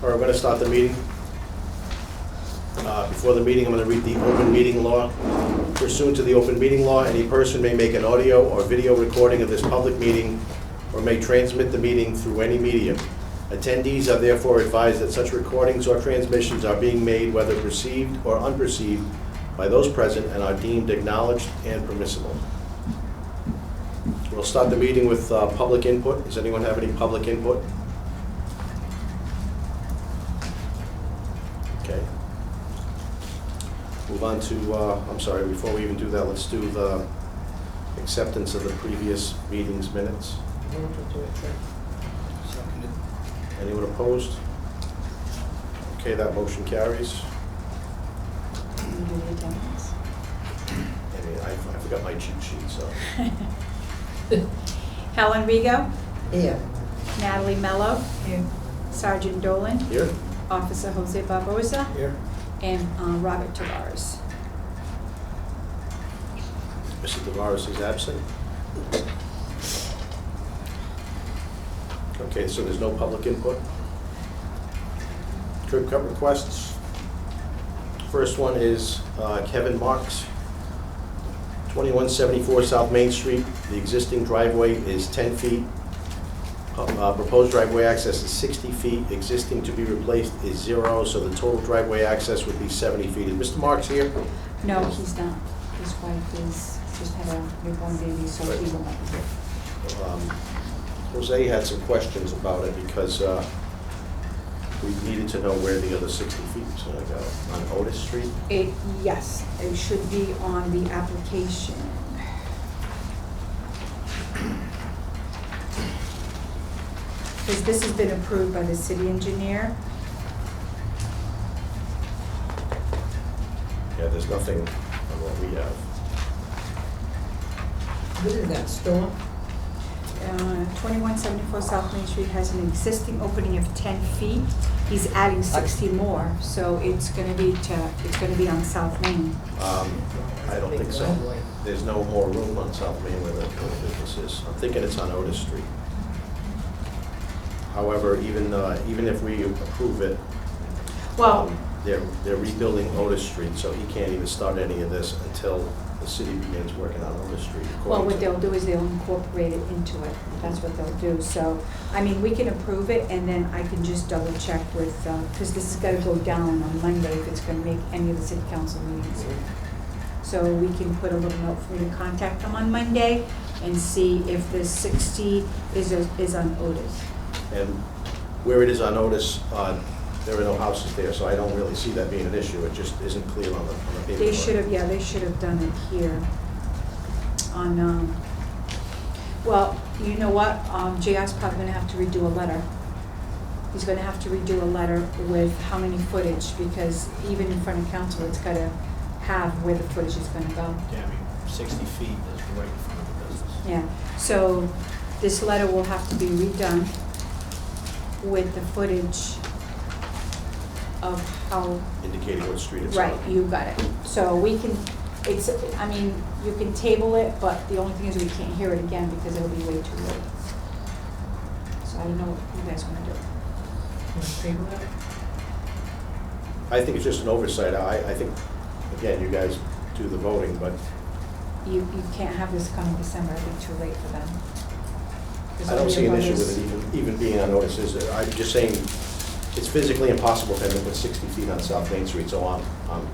All right, we're going to start the meeting. Before the meeting, I'm going to read the open meeting law. Pursuant to the open meeting law, any person may make an audio or video recording of this public meeting or may transmit the meeting through any medium. Attendees are therefore advised that such recordings or transmissions are being made, whether perceived or unperceived, by those present and are deemed acknowledged and permissible. We'll start the meeting with public input. Does anyone have any public input? Okay. Move on to, I'm sorry, before we even do that, let's do the acceptance of the previous meeting's minutes. Seconded. Anyone opposed? Okay, that motion carries. Can you do the attendance? I forgot my cheat sheet, so. Helen Rigo, Here. Natalie Mello, Sergeant Dolan, Here? Officer Jose Barbosa, Here. and Robert Tavares. Mr. Tavares is absent. Okay, so there's no public input. Curb cut requests. First one is Kevin Marks, 2174 South Main Street. The existing driveway is 10 feet. Proposed driveway access is 60 feet. Existing to be replaced is 0, so the total driveway access would be 70 feet. Is Mr. Marks here? No, he's not. His wife is, just had a newborn baby, so he will not be here. Jose had some questions about it because we needed to know where the other 60 feet was going to go. On Otis Street? Yes, it should be on the application. Because this has been approved by the city engineer. Yeah, there's nothing on what we have. What is that, store? 2174 South Main Street has an existing opening of 10 feet. He's adding 60 more, so it's gonna be on South Main. I don't think so. There's no more room on South Main where the business is. I'm thinking it's on Otis Street. However, even if we approve it, Well, they're rebuilding Otis Street, so he can't even start any of this until the city begins working on Otis Street. well, according what to- they'll do is they'll incorporate it into it. That's what they'll do. So, I mean, we can approve it, and then I can just double check with, because this has got to go down on Monday if it's going to make any of the city council meetings. So we can put a little note for me to contact them on Monday and see if the 60 is on Otis. And where it is on Otis, there are no houses there, so I don't really see that being an issue. It just isn't clear on the paperwork. They should have, yeah, they should have done it here on, well, you know what, JR's probably gonna have to redo a letter. He's gonna have to redo a letter with how many footage, because even in front of council, it's gotta have where the footage is gonna go. Yeah, I mean, 60 feet is right in front of the business. Yeah, so this letter will have to be redone with the footage of how. Indicating what street it's on. Right, you got it. So we can, it's, I mean, you can table it, but the only thing is we can't hear it again because it'll be way too late. So I don't know what you guys want to do. I think it's just an oversight. I think, again, you guys do the voting, but You can't have this come in December, it'll be too late for them. There's I don't only see an about issue this- with it even being on Otis, is there? I'm just saying, it's physically impossible for them to put 60 feet on South Main Street, so I'm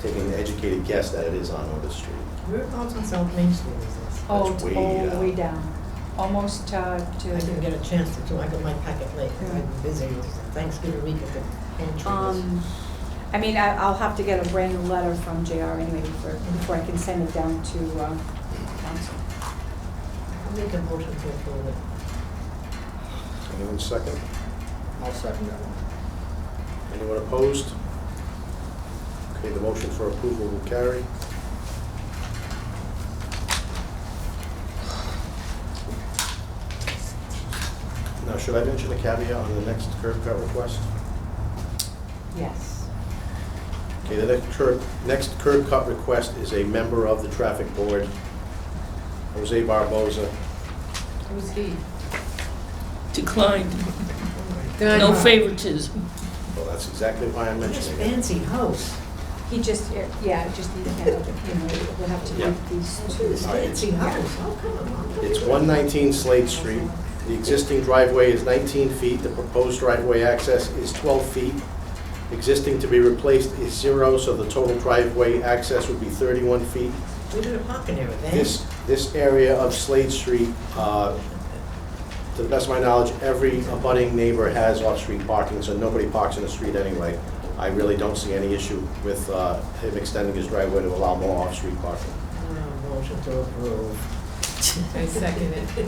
taking an educated guess that it is on Otis Street. Whereabouts on South Main Street is this? Oh, That's way all the down. way down, almost to. I didn't get a chance to do, I got my packet late, because I've been busy with Thanksgiving week at the pantry. I mean, I'll have to get a brand new letter from JR anyway before I can send it down to council. I'll make a motion to approve it. Anyone second? I'll second that one. Anyone opposed? Okay, the motion for approval will carry. Now, should I mention a caveat on the next curb cut request? Yes. Okay, the next curb cut request is a member of the traffic board, Jose Barbosa. Who's he? Declined. No favoritism. Well, that's exactly why I'm Nice mentioning it. fancy house. He just, yeah, just need to have, we'll have to Yeah. make these Look two. at this fancy house. Oh, come on. It's 119 Slade Street. The existing driveway is 19 feet. The proposed driveway access is 12 feet. Existing to be replaced is 0, so the total driveway access would be 31 feet. We did a parking area there. This area of Slade Street, to the best of my knowledge, every abutting neighbor has off-street parking, so nobody parks in the street anyway. I really don't see any issue with him extending his driveway to allow more off-street parking. Motion to approve. I second it.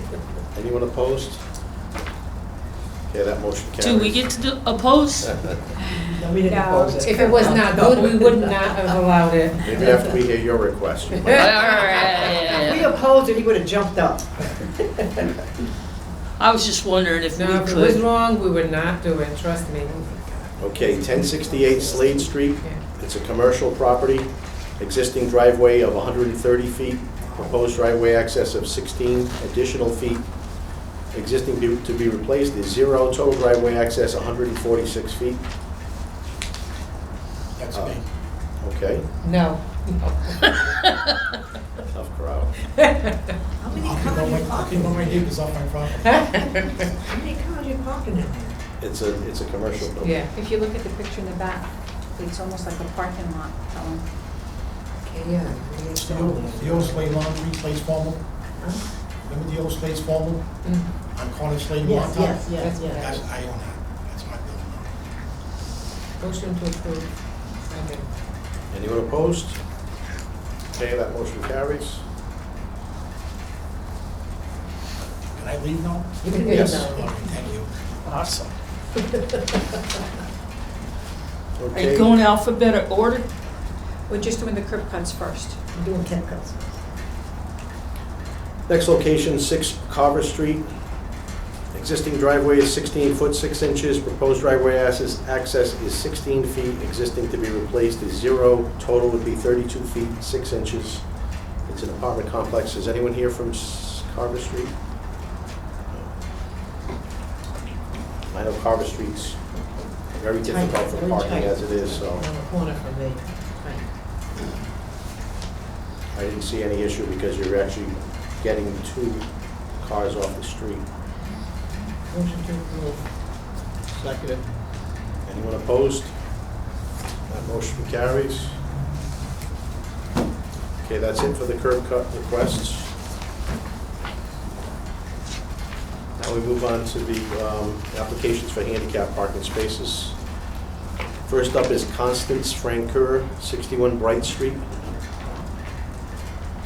Anyone opposed? Okay, that motion carries. Do we get to oppose? No, we didn't No, oppose it. If it was not good, we would not have allowed it. Maybe after we hear your request. you All might- If we right. opposed it, he would have jumped up. I was just wondering if we No, if it was could. wrong, we would not do it, trust me. Okay, 1068 Slade Street. Yeah. It's a commercial property. Existing driveway of 130 feet. Proposed driveway access of 16 additional feet. Existing to be replaced is 0. Total driveway access 146 feet. That's Uh, me. Okay, No. tough crowd. How many I'll keep cars on you my, I'll parking? keep on my neighbors off my property. How many cars you parking in there? It's a commercial building. Yeah. If you look at the picture in the back, it's almost like a parking lot, Helen. Okay, yeah. It's the old Slade Laundry, Slade's formal. Remember the old Slade's formal Mm. on corner Slade and Yes, Montauk? yes, yes, yes. That's, I own that. That's my building now. Motion to approve. Second. Anyone opposed? Okay, that motion carries. Can I leave now? You can Yes. get Okay, it now. thank you. Awesome. Are Okay. you going alphabetical order? We're just doing the curb cuts first. I'm doing 10 cuts. Next location, 6 Carver Street. Existing driveway is 16 foot 6 inches. Proposed driveway access is 16 feet. Existing to be replaced is 0. Total would be 32 feet 6 inches. It's an apartment complex. Is anyone here from Carver Street? No. I know Carver Street's very difficult for Very parking tight. as it is, so On the corner from me. Right. I didn't see any issue because you're actually getting 2 cars off the street. Motion to approve. Seconded. Anyone opposed? That motion carries. Okay, that's it for the curb cut requests. Now we move on to the applications for handicap parking spaces. First up is Constance Francoeur, 61 Bright Street.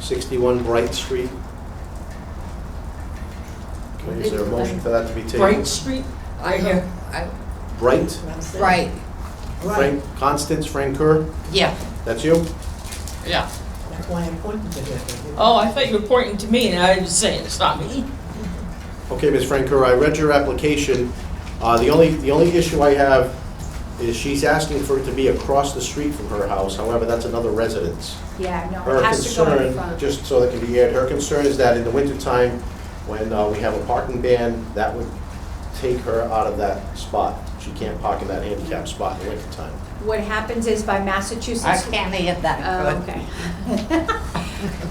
61 Bright Street. Okay, is there a motion for that to be tabled? Bright Street? I hear, Bright? right, Frank, Constance Francoeur, yeah. that's you? Yeah. That's why I pointed to it. Oh, I thought you were pointing to me and I was saying it's not me. Okay, Ms. Francoeur, I read your application. The only issue I have is she's asking for it to be across the street from her house. However, that's another residence. Yeah, no, Her it has to go in concern, front. just so that can be aired, her concern is that in the wintertime, when we have a parking ban, that would take her out of that spot. She can't park in that handicap spot in the wintertime. What happens is by Massachusetts. I can't hear that Oh, good. okay.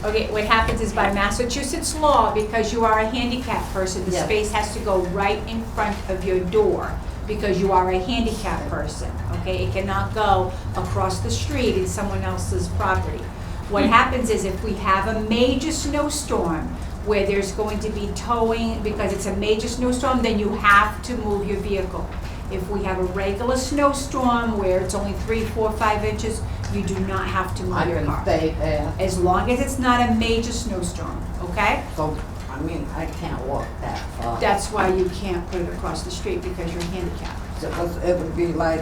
Okay, what happens is by Massachusetts law, because you are a handicapped person, the Yeah. space has to go right in front of your door because you are a handicapped person, okay? It cannot go across the street in someone else's property. What happens is if we have a major snowstorm where there's going to be towing, because it's a major snowstorm, then you have to move your vehicle. If we have a regular snowstorm where it's only 3, 4, 5 inches, you do not have to I move your can car. stay there, As long as it's not a major snowstorm, okay? so, I mean, I can't walk that far. That's why you can't put it across the street because you're handicapped. Because it would be like,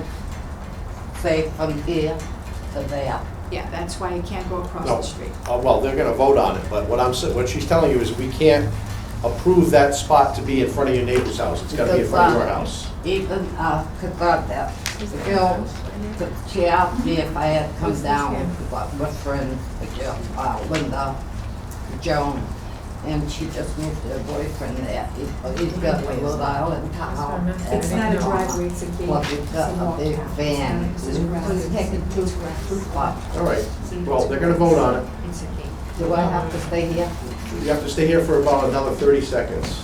say, from here to there. Yeah, that's why you can't go across No. the street. Well, they're gonna vote on it, but what she's telling you is we can't approve that spot to be in front of your neighbor's house. It's gotta be in front of your house. Even, cause that, Bill, she asked me if I had come down, but with friends, Linda, Joan, and she just moved her boyfriend there. He's got a Rhode Island town. It's not a driveway, it's a gate. Well, he's got a big van. He's taking two spots. All right, well, they're gonna vote on it. It's a gate. Do I have to stay here? You have to stay here for about another 30 seconds.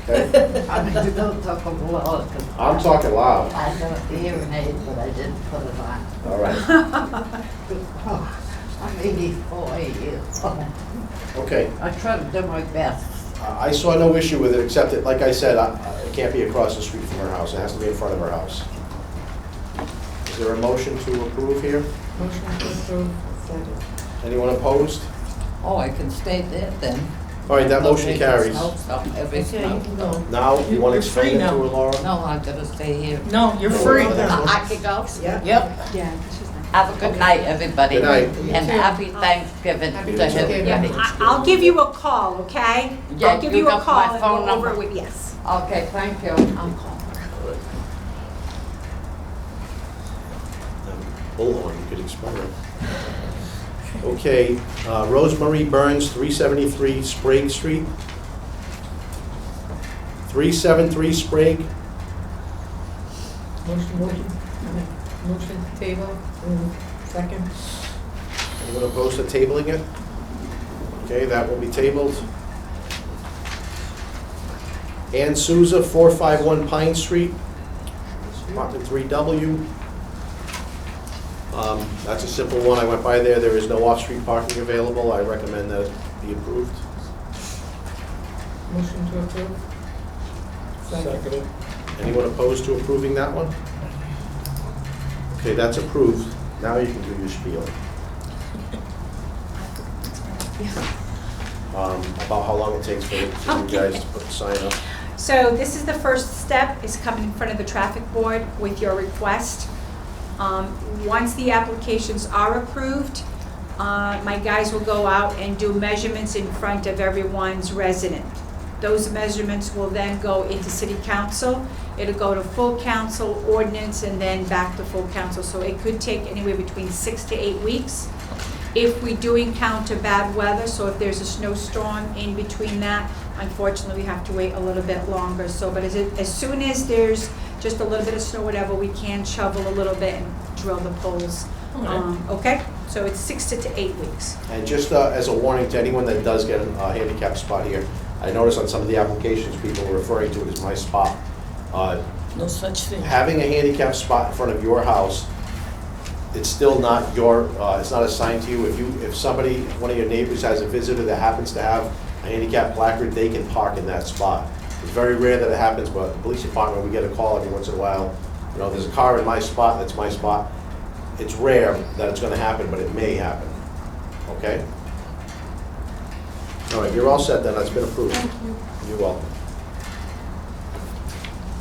Okay? I mean, you don't talk a lot. 'Cause I'm talking loud. I have a hearing aid, but I didn't put it on. All right. I'm 84 years old. Okay. I try to do my best. I saw no issue with it, except that, like I said, it can't be across the street from her house. It has to be in front of her house. Is there a motion to approve here? Motion to approve. Second. Anyone opposed? Oh, I can stay there then. All right, that motion Make carries. snow stop every Okay, you snow. can go. Now, you want to You're explain free it to now. her, Laura? No, I'm gonna stay here. No, you're free. I can go. Yeah. Yep. Yeah, she's not. Have a good night, everybody. Good night. And happy Thanksgiving Happy to Thanksgiving. everybody. I'll give you a call, okay? Yeah, I'll give you you a got call my and phone go over number? with, yes. Okay, thank you. I'll call her. Bullhorn, you could explain it. Okay, Rosemarie Burns, 373 Sprague Street. 373 Sprague. Motion to table. Second. Anyone opposed to tabling it? Okay, that will be tabled. Ann Souza, 451 Pine Street, apartment 3W. That's a simple one. I went by there. There is no off-street parking available. I recommend that it be approved. Motion to approve. Second. Anyone opposed to approving that one? Okay, that's approved. Now you can do your spiel. About how long it takes for you guys to put the sign up. So this is the first step, is coming in front of the traffic board with your request. Once the applications are approved, my guys will go out and do measurements in front of everyone's resident. Those measurements will then go into city council. It'll go to full council, ordinance, and then back to full council. So it could take anywhere between 6 to 8 weeks. If we do encounter bad weather, so if there's a snowstorm in between that, unfortunately, we have to wait a little bit longer. So, but as soon as there's just a little bit of snow, whatever, we can shovel a little bit and drill the poles. Okay, so it's 6 to 8 weeks. And just as a warning to anyone that does get a handicap spot here, I noticed on some of the applications, people were referring to it as my spot. No such thing. Having a handicap spot in front of your house, it's still not your, it's not assigned to you. If somebody, one of your neighbors has a visitor that happens to have a handicap placard, they can park in that spot. It's very rare that it happens, but the police department, we get a call every once in a while. You know, there's a car in my spot, that's my spot. It's rare that it's gonna happen, but it may happen, okay? All right, you're all set then, that's been approved. Thank you. You're welcome.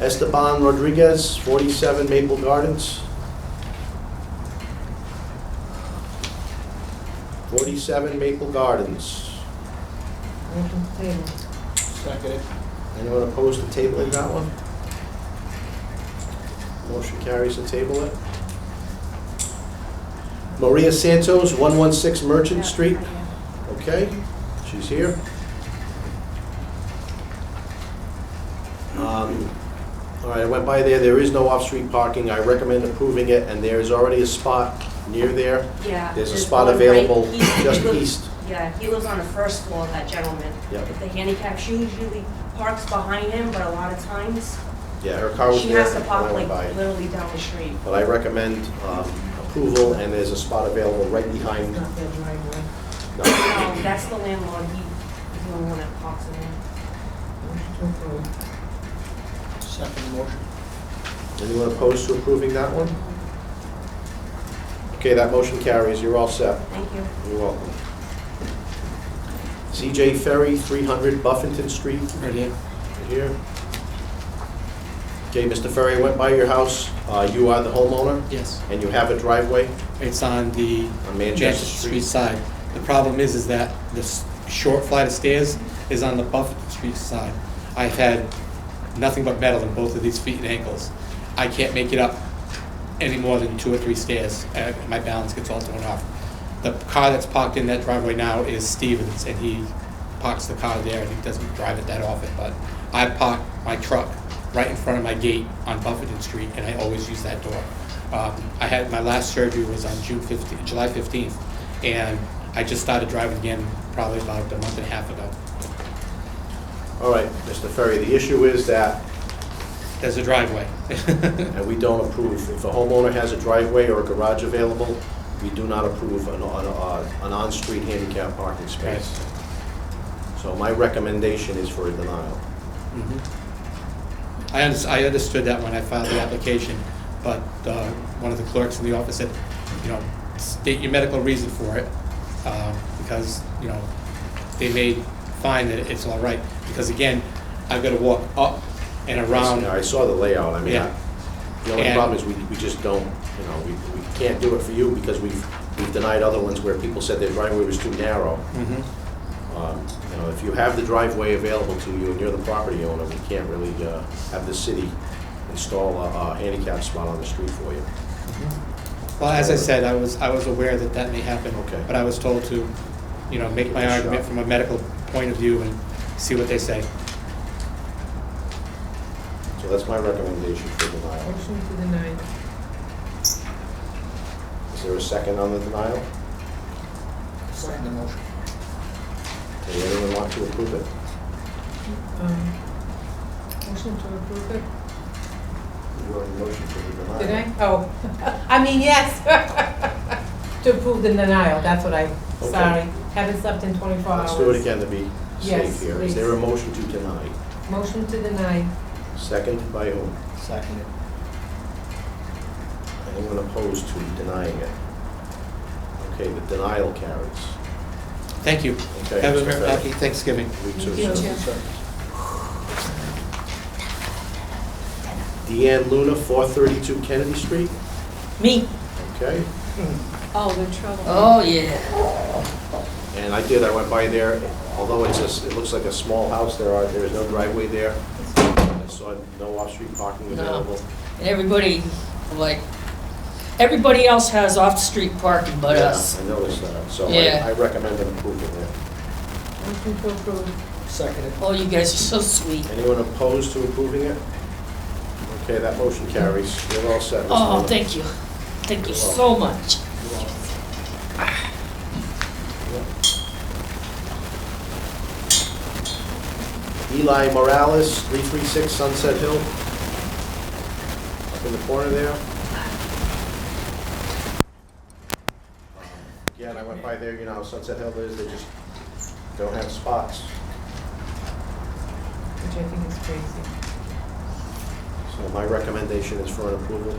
Esteban Rodriguez, 47 Maple Gardens. 47 Maple Gardens. Motion to table. Second. Anyone opposed to tabling that one? Motion carries to table it. Maria Santos, 116 Merchant Street. Okay, she's here. All right, I went by there. There is no off-street parking. I recommend approving it, and there's already a spot near there. Yeah. There's a there's spot one available right- he just lives- east. Yeah, he lives on the first floor, that gentleman. Yep. With the handicap, she usually parks behind him, but a lot of times, Yeah, her car was she there has to when park I went like by. literally down the street. But I recommend approval, and there's a spot available right behind. Not their driveway. No. No, that's the landlord, he's the only one that parks in there. Motion to approve. Second motion. Anyone opposed to approving that one? Okay, that motion carries. You're all set. Thank you. You're welcome. CJ Ferry, 300 Buffington Street. Right here. Right here. Okay, Mr. Ferry, I went by your house. You are the homeowner, Yes. and you have a driveway It's on the on Manchester Manchester Street Street. side. The problem is that this short flight of stairs is on the Buffalo Street side. I've had nothing but metal in both of these feet and ankles. I can't make it up any more than 2 or 3 stairs. My balance gets all thrown off. The car that's parked in that driveway now is Stevens, and he parks the car there, and he doesn't drive it that often, but I park my truck right in front of my gate on Buffington Street, and I always use that door. I had, my last surgery was on July 15th, and I just started driving again probably about a month and a half ago. All right, Mr. Ferry, the issue is that, There's a driveway. and we don't approve, if a homeowner has a driveway or a garage available, we do not approve an on-street handicap parking space. So my recommendation is for a denial. Mhm. I understood that when I filed the application, but one of the clerks in the office said, you know, state your medical reason for it, because, you know, they may find that it's all right. Because again, I've got to walk up and around. I saw the layout, I mean, Yeah. the only And- problem is we just don't, you know, we can't do it for you because we've denied other ones where people said their driveway was too narrow. Mhm. You know, if you have the driveway available to you and you're the property owner, we can't really have the city install a handicap spot on the street for you. Well, as I said, I was aware that that may happen. Okay. But I was told to, you know, make my Give it a argument shot. from a medical point of view and see what they say. So that's my recommendation for denial. Motion to deny. Is there a second on the denial? Second the motion. Does anyone want to approve it? Motion to approve it. You already motioned for the denial. Did I? Oh, I mean, yes. To approve the denial, that's what I, Okay. sorry. Haven't slept in 24 hours. Let's do it again to be Yes, safe here. please. Is there a motion to deny? Motion to deny. Second by whom? Second it. Anyone opposed to denying it? Okay, the denial carries. Thank you. Okay, Have a Mr. very Ferry. happy Thanksgiving. We too, You sir. too. Deanne Luna, 432 Kennedy Street. Me. Okay, Oh, the trouble. Oh, yeah. and I went by there, although it looks like a small house, there is no driveway there. I saw no off-street parking No. available. And everybody, like, everybody else has off-street parking but Yeah, us. I noticed that, so Yeah. I recommend an approval there. Motion to approve. Second it. Oh, you guys are so sweet. Anyone opposed to approving it? Okay, that motion carries. You're all set, Ms. Oh, Luna. thank you. Thank you so much. Eli Morales, 336 Sunset Hill. Up in the corner there. Again, I went by there, you know how Sunset Hill is, they just don't have spots. Which I think is crazy. So my recommendation is for an approval.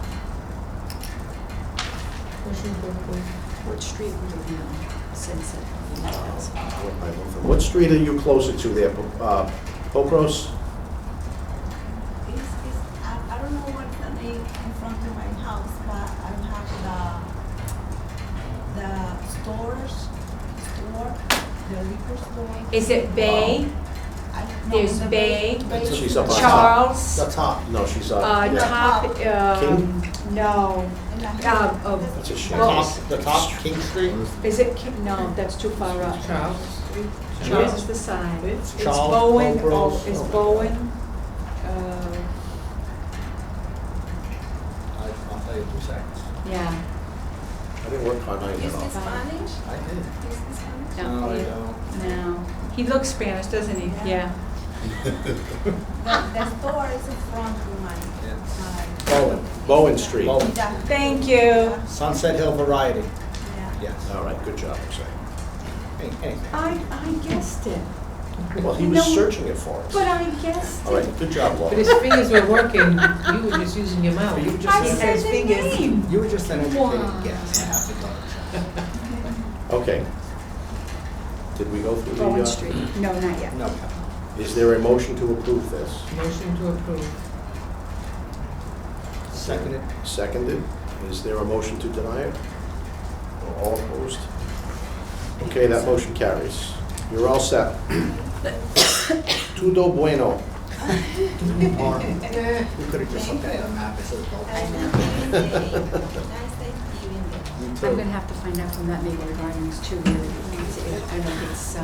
Motion to approve. What street would it be on? Sunset. What street are you closer to there? Pocros? I don't know what's the name in front of my house, but I have the store, the liquor store. Is it Bay? No, There's the Bay, She's up on top. Charles, The top. No, she's up. yeah. top, King? no. In the That's a shame. The top, the top, King Street. Is it, no, that's too far up. Charles Street. This is the sign. It's Charles, Bowen, Oakroads. it's Bowen. I'll tell you 2 seconds. Yeah. I didn't work on night Is at all. this Spanish? I did. Is this Spanish? No, I he- don't. no. He looks Spanish, doesn't he? Yeah. The store is in front of my. Bowen Street. Bowen. Yeah. Thank you. Sunset Hill Variety. Yeah. Yes. All right, good job, I'm saying. Hey, I guessed it, Well, he You was know- searching it for us. but I guessed All it. right, good job, But Laura. his fingers were working, you were just using your mouth. You just I said said his the fingers. name. You were just an Wow. educated guess. I have to double check. Okay. Did we go through the? Bowen Street. No, not yet. No. Is there a motion to approve this? Motion to approve. Second it. Seconded. Is there a motion to deny it? Or all opposed? Okay, that motion carries. You're all set. Tudo bueno. We could have just looked at the map. It says I Bowen. know. Nice Thanksgiving. You I'm too. gonna have to find out from that Mayberry Gardens too, where it is. I don't know if it's,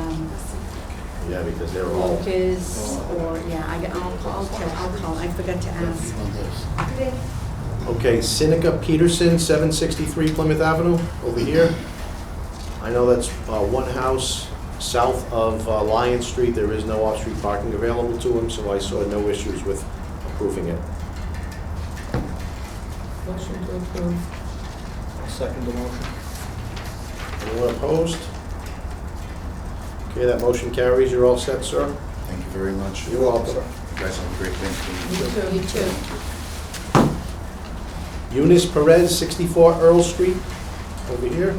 Yeah, because they're all, Locust, or, yeah, I'll call, I forgot to ask. okay, Seneca Peterson, 763 Plymouth Avenue, over here. I know that's one house south of Lion Street. There is no off-street parking available to him, so I saw no issues with approving it. Motion to approve. I'll second the motion. Anyone opposed? Okay, that motion carries. You're all set, sir? Thank you very much. You're welcome. You guys have a great Thanksgiving. You too. Eunice Perez, 64 Earl Street, over here.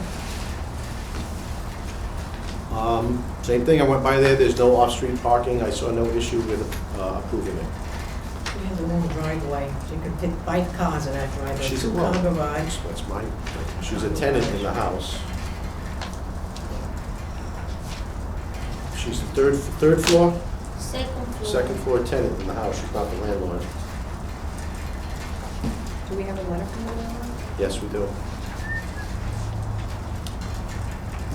Same thing, I went by there, there's no off-street parking. I saw no issue with approving it. She has her own driveway. She could fit 5 cars in that driveway. She's a 2-car garage. That's mine. She's a tenant in the house. She's the third floor? Second floor tenant in the house, she's not the landlord. Do we have a letter from the landlord? Yes, we do.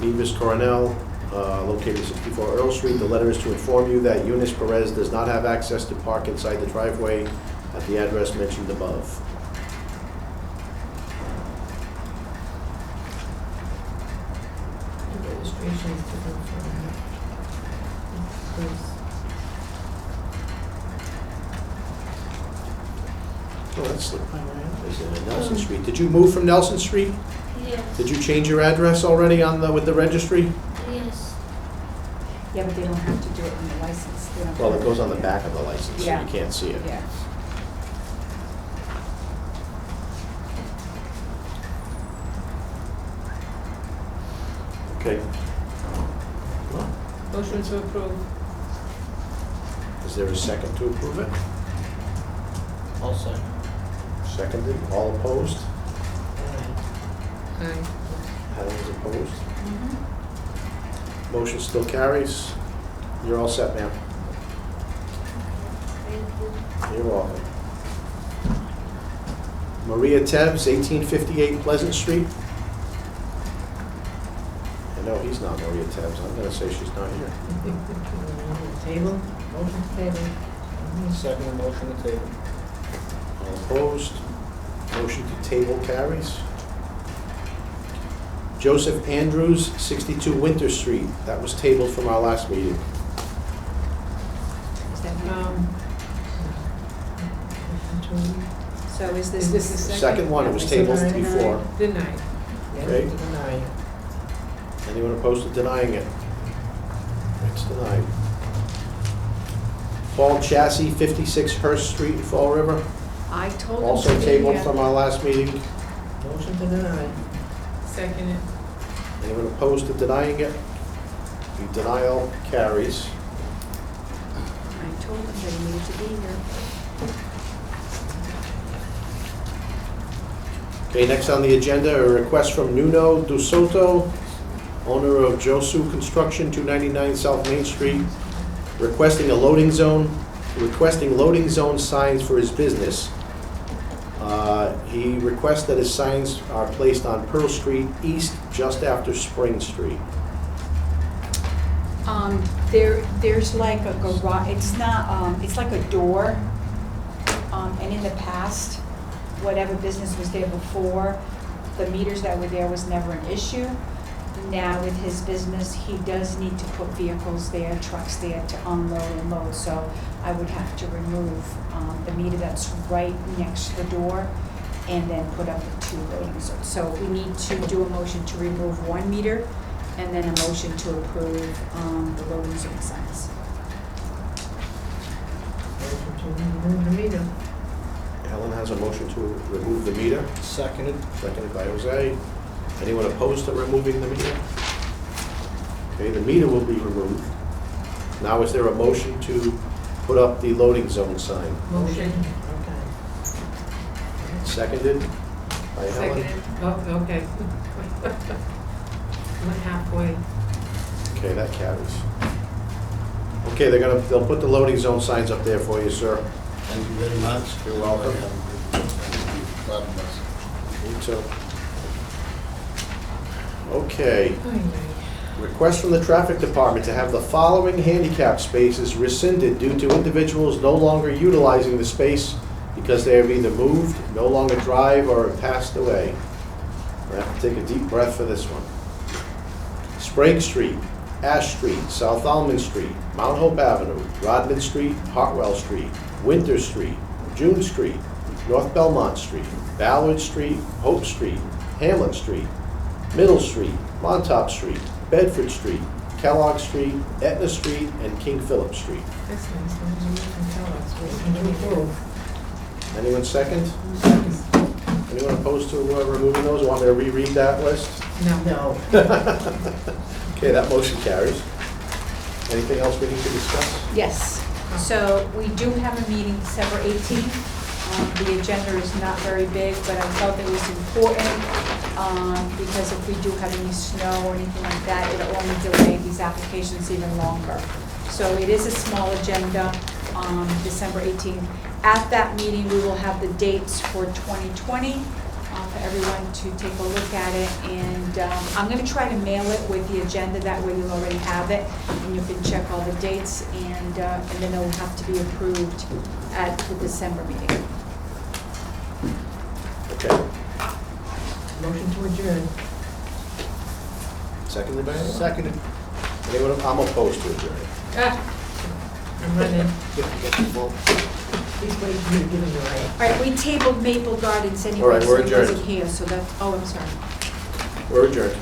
Nevis Coronel, located 64 Earl Street. The letter is to inform you that Eunice Perez does not have access to park inside the driveway at the address mentioned above. The registration is different from this. Oh, that's the is it Nelson Street. Did you move from Nelson Street? Yes, Did you change your address already with the registry? yes. Yeah, but they don't have to do it on the license. They don't Well, have it to- goes on the back of the license, so Yeah. you can't see it. Yeah. Okay. Motion to approve. Is there a second to approve it? I'll second. Seconded. All opposed? Aye. Helen's opposed. Motion still carries. You're all set, ma'am. Thank you. You're welcome. Maria Tebbs, 1858 Pleasant Street. I know he's not Maria Tebbs. I'm gonna say she's not here. Table, motion to table. Second the motion to table. All opposed? Motion to table carries. Joseph Andrews, 62 Winter Street. That was tabled from our last meeting. Is that So is Is this? this the Second one, it was tabled before. Denied. Yes, Okay. denied. Anyone opposed to denying it? It's denied. Paul Chassie, 56 Hurst Street in Fall River. I told them Also to be tabled here. from our last meeting. Motion to deny. Second it. Anyone opposed to denying it? The denial carries. I told them they needed to be here. Okay, next on the agenda, a request from Nuno Do Soto, owner of Josu Construction, 299 South Main Street, requesting loading zone signs for his business. He requests that his signs are placed on Pearl Street East, just after Spring Street. There's like a garage, it's not, it's like a door. And in the past, whatever business was there before, the meters that were there was never an issue. Now with his business, he does need to put vehicles there, trucks there to unload and load. So I would have to remove the meter that's right next to the door and then put up the 2 loading zones. So we need to do a motion to remove 1 meter and then a motion to approve the loading zone signs. Motion to remove the meter. Helen has a motion to remove the meter, Seconded. seconded by Jose. Anyone opposed to removing the meter? Okay, the meter will be removed. Now, is there a motion to put up the loading zone sign? Motion. Okay. Seconded by Helen. Seconded. Oh, okay. Went halfway. Okay, that carries. Okay, they'll put the loading zone signs up there for you, sir. Thank you very much. You're welcome. Thank you. God bless. Me too. Okay, Aye, aye. Request from the traffic department to have the following handicap spaces rescinded due to individuals no longer utilizing the space because they have either moved, no longer drive, or have passed away. I have to take a deep breath for this one. Sprague Street, Ash Street, South Almond Street, Mount Hope Avenue, Rodman Street, Hartwell Street, Winter Street, June Street, North Belmont Street, Ballard Street, Hope Street, Hamlet Street, Middle Street, Montauk Street, Bedford Street, Kellogg Street, Etna Street, and King Philip Street. That's nice, one from Kellogg's, we can approve. Anyone second? Anyone opposed to removing those? Want me to reread that list? No. Okay, that motion carries. Anything else we need to discuss? Yes, so we do have a meeting December 18th. The agenda is not very big, but I felt it was important because if we do have any snow or anything like that, it'll only delay these applications even longer. So it is a small agenda, December 18th. At that meeting, we will have the dates for 2020 for everyone to take a look at it. And I'm going to try to mail it with the agenda, that way you'll already have it, and you can check all the dates, and then they'll have to be approved at the December meeting. Okay. Motion to adjourn. Seconded by anyone? Seconded. Anyone? I'm opposed to adjourn. I'm running. Well, Please wait for me to give him the right. All right, we tabled Maple Gardens anyway, All right, so we're he wasn't adjourned. here, so that, oh, I'm sorry. We're adjourned.